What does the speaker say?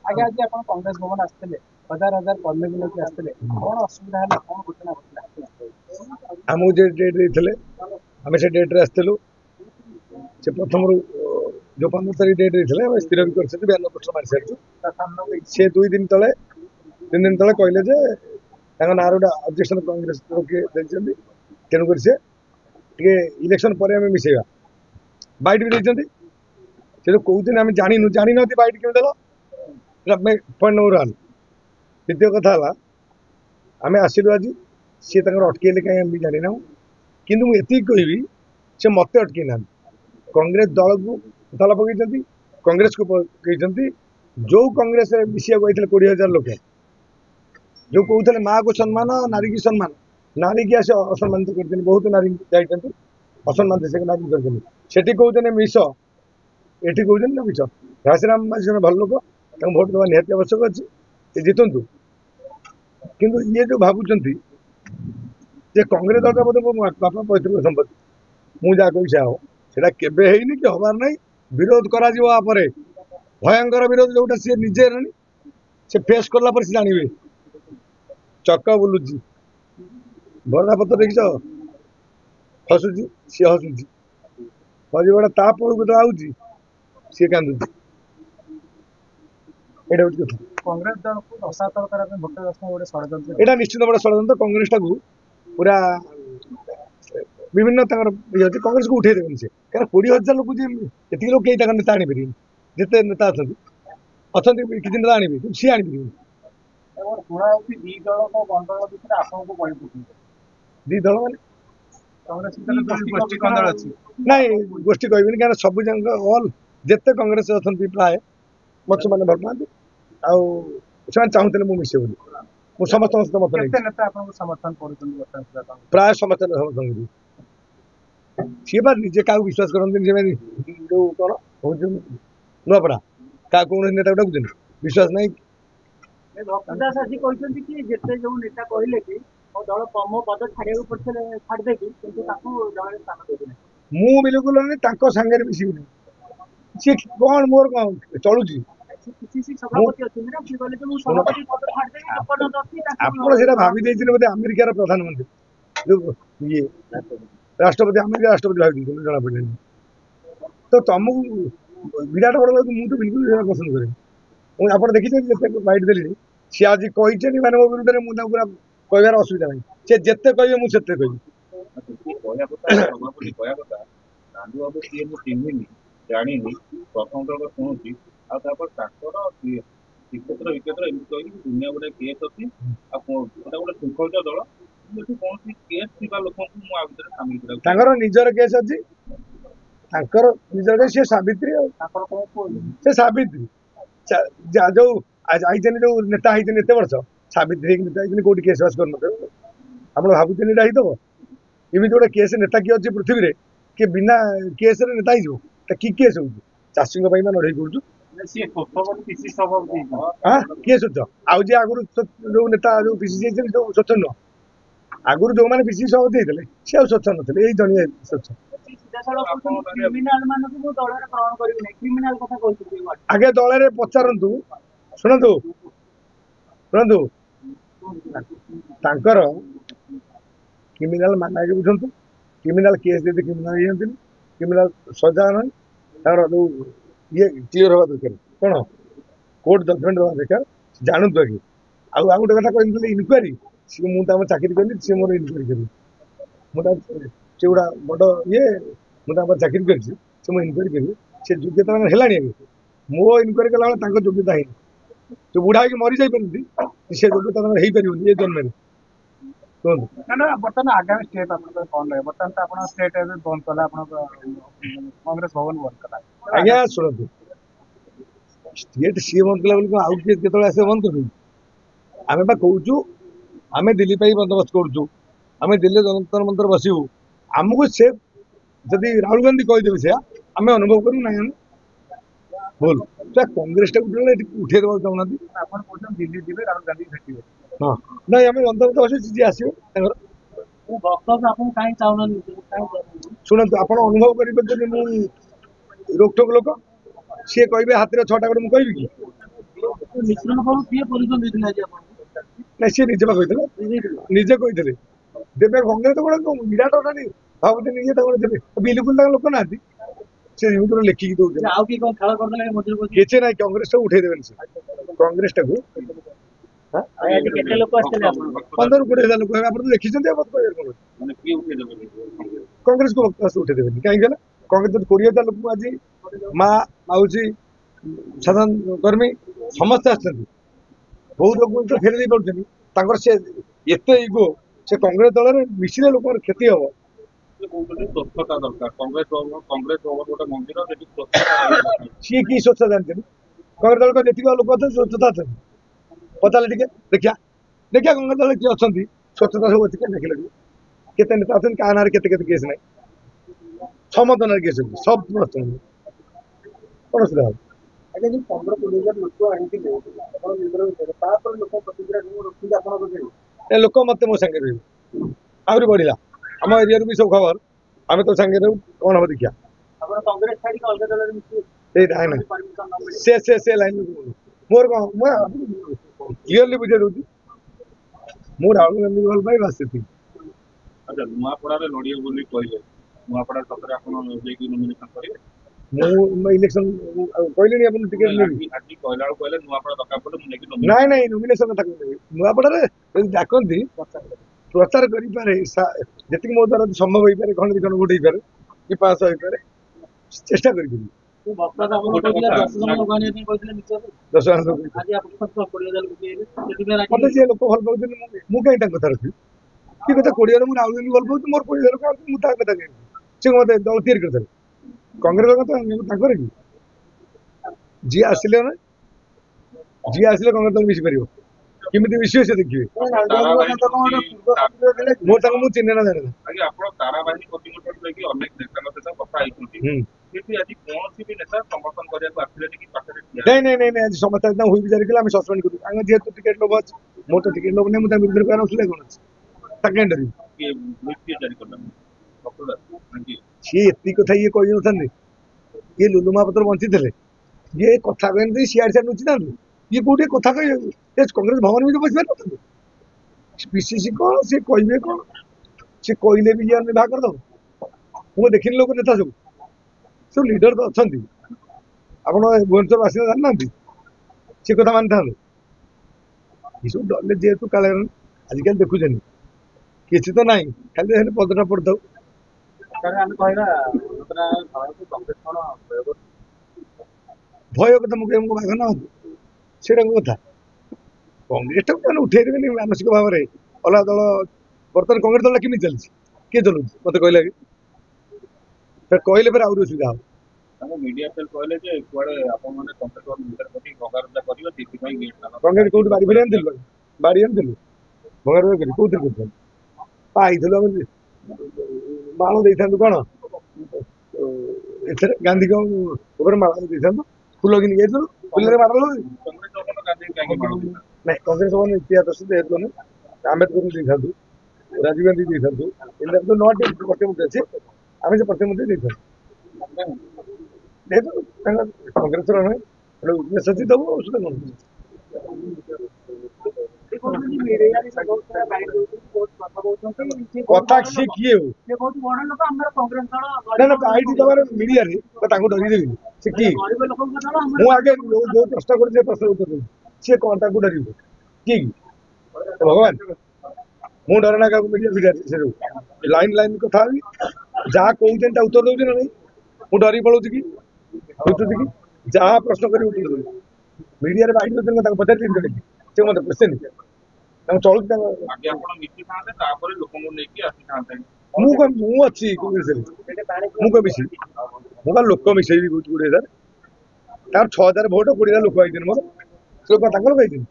ଆଜ୍ଞା ଆଜି ଆପଣ କଂଗ୍ରେସ ଭବନ ଆସିଥିଲେ हजार हजार कर्मी भी लोग आसते कौन असुविधा है कौन घटना घटना आमको जो डेट देते आम से डेट्रे आसलु से प्रथम जो 15 तारीख डेट देते स्थिर भी कर 92 पोस्ट मारी सारी से 2 दिन तले 3 दिन तले कहले जे ना गोटे ऑब्जेक्शन कांग्रेस किए तेणुक से इलेक्शन पर मिसेगा बैट भी देते से जो कहते आम जानू जानी बैट क्यों देल पॉइंट नंबर 1 द्वितीय कथा आम आसिलु आज सी अटकैले कहीं जानी ना कि मुझे कहबी से मत अटक ना कांग्रेस दल को दल पकड़ कांग्रेस को पकड़ जो कांग्रेस मिसा 20,000 लोक जो कहते माँ को सम्मान नारी की सम्मान नारी की आस असम्मानित कर बहुत नारी जाइए असम्मानित से नारी कर कहते मिस ये कहते ना मिस घासीराम माझी भल लोक भोट देवा निहत आवश्यक अच्छे जितु किंतु ये जो भावुंट कांग्रेस दल बोधे मो बापा पैतृक संपत्ति मुझे कही से केवे कि हबार ना विरोध कर भयंकर विरोध जोटा सी निजे से फेस कला से जानवे चक बुलूची बरदा पत्र देखिच हसुची सी हसुची हजगड़ा ता पड़ू तो आऊँगी सी कांदुची कांग्रेस दल को रसातल करने भोट गोटे षड्यंत्र यहाँ निश्चित बड़ा षड्यंत्र कांग्रेस टाक पूरा विभिन्न कांग्रेस को उठे देवें से क्या 20,000 लोग ये लोग कई नेता आनी पारे जिते नेता अच्छा किसी नेता आने सी आनी दी दल ना गोष्ठी कहबी क्या सब जन ऑल जिते कांग्रेस अच्छा प्राय मत से भल पाती चाहते मिसे बोली समस्त समर्थन प्राय समर्थन समर्थन सी बार निजे क्या विश्वास करते जो कौन हूँ नुआपड़ा क्या कौन नेता डाकुन विश्वास नहीं भक्तदास आज कहते कि जिते जो नेता कहले कि दल मो पद छाड़देवी मु बिल्कुल नहीं सांगे मिसबी सी कौन मोर कौन चलुची आपड़ा भावी बोधे अमेरिकार प्रधानमंत्री जो ये राष्ट्रपति अमेरिका राष्ट्रपति भावी जना पड़े तो तुमको विराट बड़ लोग मुझे बिल्कुल पसंद करें आप देखिए बैठ देली सी आज कही मैंने मो विरुद्ध में पूरा कहार असुविधा नहीं सी जिते कहे मुझे जानी प्रथम तक शुणुची श्रीक्षेत्र विक्षेत्र दुनिया गोटे केस अच्छी गोटे शृंखलित दल कौन केस थी लोक सामिल निजर केस अच्छी निजर सी सावित्री से सावित्री जो आई जो नेता होते एत वर्ष सावित्री नेता कौट केस बास कर आप भावुन यहाँ होदब इमी गोटे केस नेता किए अच्छे पृथ्वी में कि बिना केस नेता हो कि केस हो चाषी लड़े करूँ किए स्वच्छ आज आगुरी जो नेता जो पीसीसी जो स्वच्छ नुह आगुरी जो मैंने पीसीसी सभापति होते सी आ स्वच्छ ना यही जन स्वच्छ आगे दल पचारतु शुणु शुणु क्रिमिनाल माना के बुझंतु क्रिमिनाल केस दे क्रिमिनाल क्रिमिनाल सजा ना जो ये क्लीयर हवा दरकार कौन कोर्ट जजमेंट दवा दरकार जानू आगे आउ गोटे कथा कहते इनक्वारी सी मुझे चाकरी करी सी मोर इनक्वारी करी मुझे गुड़ा बड़ ये मुझे चाकरी कर इनक्वारी करी से योग्यता मैंने है मो इनक्वारी कला योग्यता है जो बुढ़ा होगी मरी जापरती से योग्यता हो पार ये जन्म बर्तमान आगामी स्टेप कौन रहे बर्तमान स्टेट बंद कला कांग्रेस भवन बंद कला आज्ञा शुणु स्टेट सी बंद कला बोली आउ किए जो आस बंद कर आम कहूँ आम दिल्ली पर बंदोबस्त करुँ दिल्ली जंतर मंतर बसबू आमको से जदि राहुल गांधी कहीदेवे से आम अनुभव करूँ ना भूल कांग्रेस टाइम उठे देवा चाहूना दिल्ली जी राहुल गांधी भेटे हाँ ना आम बंदोबस्त बस जी आस ଶୁଣନ୍ତୁ ଆପଣ ଅନୁଭବ କରିପାରୁଛନ୍ତି ମୁଁ ରୋକଠୋକ ଲୋକ ସିଏ କହିବେ ହାତରେ 6ଟା ଗୋଡ଼ ମୁଁ କହିବି କି ନାଇଁ ସିଏ ନିଜେ ବା କହିଥିଲେ ନିଜେ କହିଥିଲେ ଦେବେ କଂଗ୍ରେସ ଗୋଟେ ବିରାଟ ଭାବୁଛନ୍ତି ନିଜେ ତାକୁ ଦେବେ ବିଲକୁଲ ତାଙ୍କ ଲୋକ ନାହାନ୍ତି ସେ ଲେଖିକି ଦଉଛନ୍ତି କିଛି ନାହିଁ କଂଗ୍ରେସ ଟାକୁ ଉଠେଇ ଦେବେନି ସେ କଂଗ୍ରେସ ଟାକୁ 15-20 ହଜାର ଲୋକ ଆପଣ ତ ଦେଖିଛନ୍ତି ଆଉ ମାନେ କିଏ ଉଠେଇଦେବେ କଂଗ୍ରେସକୁ ଉଠେଇ ଦେବେନି କାହିଁକି ନା କଂଗ୍ରେସ 20,000 ଲୋକଙ୍କୁ ଆଜି ମା ମାଉସୀ ସାଧାରଣ କର୍ମୀ ସମସ୍ତେ ଆସିଛନ୍ତି ବହୁତ ଲୋକଙ୍କୁ ତ ଫେରି ଦେଇ ପାରୁଛନ୍ତି ତାଙ୍କର ସେ ଏତେ ଇଗୋ ସେ କଂଗ୍ରେସ ଦଳରେ ମିଶିଲେ ଲୋକଙ୍କର କ୍ଷତି ହବ ସ୍ୱଚ୍ଛତା ଦରକାର କଂଗ୍ରେସ ଭବନ ଗୋଟେ ମନ୍ଦିର ସେଠି ସ୍ୱଚ୍ଛତା ସିଏ କି ସ୍ୱଚ୍ଛତା ଜାଣିଛନ୍ତି କଂଗ୍ରେସ ଦଳ ଯେତିକି ଲୋକ ଅଛନ୍ତି ସ୍ୱଚ୍ଛତା ଅଛନ୍ତି ପଚାରିଲେ ଟିକେ ଦେଖିଆ କଂଗ୍ରେସ ଦଳରେ କିଏ ଅଛନ୍ତି ସ୍ୱଚ୍ଛତା ସବୁ ଅଛି ଦେଖିଲେ କେତେ ନେତା ଅଛନ୍ତି କାହା ନାଁରେ କେତେ କେସ୍ ନାହିଁ ସମସ୍ତ ନାଁରେ କେସ୍ ଅଛି ସବୁ ଅଛନ୍ତି କଣ ଅସୁବିଧା ହବ ଆଜ୍ଞା ଯୋଉ 15-20 ହଜାର ଲୋକ ଆଣିଥିଲେ ଆପଣ ନିଜ ଭିତରେ ତାପରେ ଲୋକ ପ୍ରତିକ୍ରିୟା ରଖୁଛନ୍ତି ଆପଣଙ୍କ ପାଖରେ ଏ ଲୋକ ମତେ ମୋ ସାଙ୍ଗରେ ରହିବେ ଆହୁରି ବଢିଲା ଆମ ଏରିଆରୁ ବି ସବୁ ଖବର ଆମେ ତ ସାଙ୍ଗରେ ରହିବୁ କଣ ହବ ଦେଖିଆ ଆପଣ କଂଗ୍ରେସ ଛାଡିକି ଅଲଗା ଦଳରେ ମିଶିବେ ସେଇ ନାଇଁ ନାଇଁ ସେ ଲାଇନ୍ ମୋର କଣ ମୁଁ କ୍ଲିୟରଲି ବୁଝେଇ ଦଉଛି ମୁଁ ରାହୁଲ ଗାନ୍ଧୀ ଭଲ ପାଇ ବାସ୍ ସେତିକି ଆଚ୍ଛା ନୂଆପଡାରେ ଲଢିବେ ବୋଲି କହିଲେ ନୂଆପଡା ସତରେ ଆପଣ ଯାଇକି ନୋମିନେସନ କରିବେ ମୁଁ ଇଲେକ୍ସନ କହିଲେଣି ଆପଣ ଟିକେଟ ନେବି ଆଜି କହିଲା ବେଳକୁ କହିଲେ ନୂଆପଡା ଦରକାର ପଡେ ମୁଁ ନେଇକି ନାଇଁ ନୋମିନେସନ କଥା କହିବି ନୂଆପଡାରେ ଯଦି ଡାକନ୍ତି ପ୍ରଚାର କରିପାରେ ଯେତିକି ମୋ ଦ୍ୱାରା ସମ୍ଭବ ହେଇପାରେ ଖଣ୍ଡ ଦି ଖଣ୍ଡ ଭୋଟ ହେଇପାରେ କି 500 ହେଇପାରେ ଚେଷ୍ଟା କରିପାରିବି 10 ଜଣ ମତେ ଯିଏ ଲୋକ ଭଲ ପାଉଛନ୍ତି ମୁଁ କାହିଁ ତାଙ୍କ କଥା ରଖିବି କି କଥା 20 ମୁଁ ରାହୁଲ ଗାନ୍ଧୀ ଭଲ ପାଉଛି ମୋର 20 ଲୋକ ମୁଁ ତା କଥା କହିବି ସେ ମତେ ଦଳ ତିଆରି କରିଦେବେ କଂଗ୍ରେସ କଥା ତାଙ୍କର କି ଯିଏ ଆସିଲେ ନା ଯିଏ ଆସିଲେ କଂଗ୍ରେସ ଦଳ ମିଶି ପାରିବ କେମିତି ମିଶିବେ ସେ ଦେଖିବେ ମୁଁ ତାଙ୍କୁ ମୁଁ ଚିହ୍ନେ ନା ଜାଣେ ଆପଣ ତାରାବାହିନୀ ପ୍ରତିନିଧି ଯାଇକି ଅନେକ ନେତାଙ୍କ ସହିତ କଥା ହେଇଛନ୍ତି କିନ୍ତୁ ଆଜି କୌଣସି ବି ନେତା ସମର୍ଥନ କରିବାକୁ ଆସିଲେ କି ପାଖରେ ନାଇଁ ଆଜି ସମସ୍ତେ ହୁଇ ବିଚାରିଥିଲେ ଆମେ ସସ୍ପେଣ୍ଡ କରୁ ଆମେ ଯେହେତୁ ଟିକେଟ ଲୋଭ ଅଛି ମୋର ତ ଟିକେଟ ଲୋଭ ନାହିଁ ମୁଁ ତା ବିରୁଦ୍ଧରେ କହିବା ନଥିଲେ କଣ ଅଛି ସେକେଣ୍ଡାରୀ ସିଏ ଏତିକି କଥା ଇଏ କହିନଥାନ୍ତେ ଇଏ ଲୁଲୁ ମହାପାତ୍ର ବଞ୍ଚିଥିଲେ ଇଏ କଥା କହିନ୍ତି ସିଆଡେ ସିଆଡେ ଲୁଚିଥାନ୍ତୁ ଇଏ କୋଉଠି କଥା କହିବେ କଂଗ୍ରେସ ଭବନ ବି ବସିପାରିନଥାନ୍ତେ ପିସିସି କଣ ସିଏ କହିବେ କଣ ସେ କହିଲେ ବି ଇଏ ବାହାର କରିଦବ ମୁଁ ଦେଖିନି ଲୋକ ନେତା ସବୁ ଲିଡର ତ ଅଛନ୍ତି ଆପଣ ଭୁବନେଶ୍ୱର ବାସିନ୍ଦା ଜାଣିନାହାନ୍ତି ସେ କଥା ମାନିଥାନ୍ତେ ଏସବୁ ଡରିଲେ ଯେହେତୁ କାଳେ ଆଜିକାଲି ଦେଖୁଛନ୍ତି କିଛି ତ ନାହିଁ ଖାଲି ପଦଟା ପଡିଥାଉ ଆମେ କହିବା ଭୟ କଥା ମୁଁ କହିବି ବାଘ ନା ସେଇଟା କଥା କଂଗ୍ରେସ ଟାକୁ ମାନେ ଉଠେଇ ଦେବେନି ମାନସିକ ଭାବରେ ଅଲଗା ଦଳ ବର୍ତ୍ତମାନ କଂଗ୍ରେସ ଦଳଟା କେମିତି ଚାଲିଛି କିଏ ଚଲଉଛି ମତେ କହିଲା କି କହିଲେ ଫେରେ ଆହୁରି ଅସୁବିଧା ହବ ମିଡିଆ ସେଲ୍ କହିଲେ ଯେ କୁଆଡେ ଆପଣମାନେ କଂଗ୍ରେସ ଭଙ୍ଗାରୁଜା କରିବେ ସେଥିପାଇଁ କଂଗ୍ରେସ କୋଉଠି ବାଡି ଫେରି ଆଣିଥିଲୁ ଭଙ୍ଗାରୁଜା କରି କୋଉଥିରେ କରୁଛନ୍ତି ପାଇଥିଲୁ ଆମେ ବାଣ ଦେଇଥାନ୍ତୁ କଣ ଏଥିରେ ଗାନ୍ଧୀଙ୍କ ଉପରେ ମାଳ ଦେଇଥାନ୍ତୁ ଫୁଲ କିଣି ଯାଇଥିଲୁ ଫୁଲରେ ମାଡ଼ ନାଇଁ କଂଗ୍ରେସ ଭବନ ଇତିହାସ ଅଛି ଯେହେତୁ ଆମ୍ବେଦକରଙ୍କୁ ଦେଇଥାନ୍ତୁ ରାଜୀବ ଗାନ୍ଧୀ ଦେଇଥାନ୍ତୁ ଏମିତି 9ଟି ପ୍ରତିମୂର୍ତ୍ତି ଅଛି ଆମେ ସେ ପ୍ରତିମୂର୍ତ୍ତି ଦେଇଥାନ୍ତୁ ଯେହେତୁ ତାଙ୍କ କଂଗ୍ରେସର ନୁହେଁ ୱିକନେସ୍ ଅଛି ଦେବୁ ଔଷଧ କଣ କଥା ସେ କିଏ ଆଇଡି ଦେବାର ମିଡିଆରେ ତାଙ୍କୁ ଡରିଦେବି ସେ କିଏ ମୁଁ ଆଗେ ଯୋଉ ପ୍ରଶ୍ନ କରୁଛି ପ୍ରଶ୍ନ ଉତ୍ତର ଦେଉଛି ସିଏ କଣ ତାଙ୍କୁ ଡରିବ କିଏ କି ଭଗବାନ ମୁଁ ଡରେ ନା କାହାକୁ ମିଡିଆ ଭିଡିଆରେ ସେ ଯୋଉ ଲାଇନ କଥା ହେବି ଯାହା କହୁଛନ୍ତି ତା ଉତ୍ତର ଦଉଛି ନା ନାଇଁ ମୁଁ ଡରିକି ପଳଉଛି କି ବୁଝୁଛି କି ଯାହା ପ୍ରଶ୍ନ କରି ଉତ୍ତର ଦଉଛି ମିଡିଆରେ ବାଇକ ତାଙ୍କୁ ପଚାରି ସେ ମତେ କ୍ୱେଶ୍ଚେନ୍ ତାଙ୍କୁ ଚଳୁଛି ତାଙ୍କ ମୁଁ ଅଛି କଂଗ୍ରେସରେ ମୁଁ କଣ ମିଶିବି ମୁଁ ବା ଲୋକ ମିଶେଇବି କହୁଛି 20,000 ତାର 6,000 ଭୋଟ 20,000 ଲୋକ ହେଇଛନ୍ତି ମୋର ସେ ଲୋକ ତାଙ୍କର ହେଇଛନ୍ତି